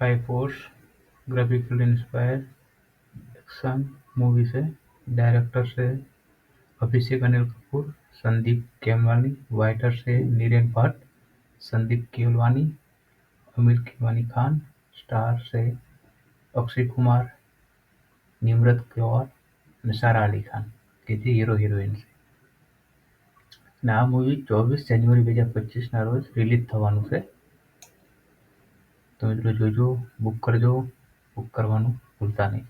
Sky force graphically inspire action movie से। Director से अभिषेक Anil Kapoor, Sandeep Kewalani. Writer से नीरेन भट्ट, संदीप केवलानी, आमिर केवलानी खान। स्टार से अक्षय कुमार, નિમ્રત કૌર અને સારા અલી ખાન કે જે હીરો હિરોઈન છે. અને આ મૂવી 24 જાન્યુઆરી 2025 રોજ રિલીઝ થવાનું છે. તો મિત્રો જોજો, બુક કરજો, બુક કરવાનું ભૂલતા નહીં.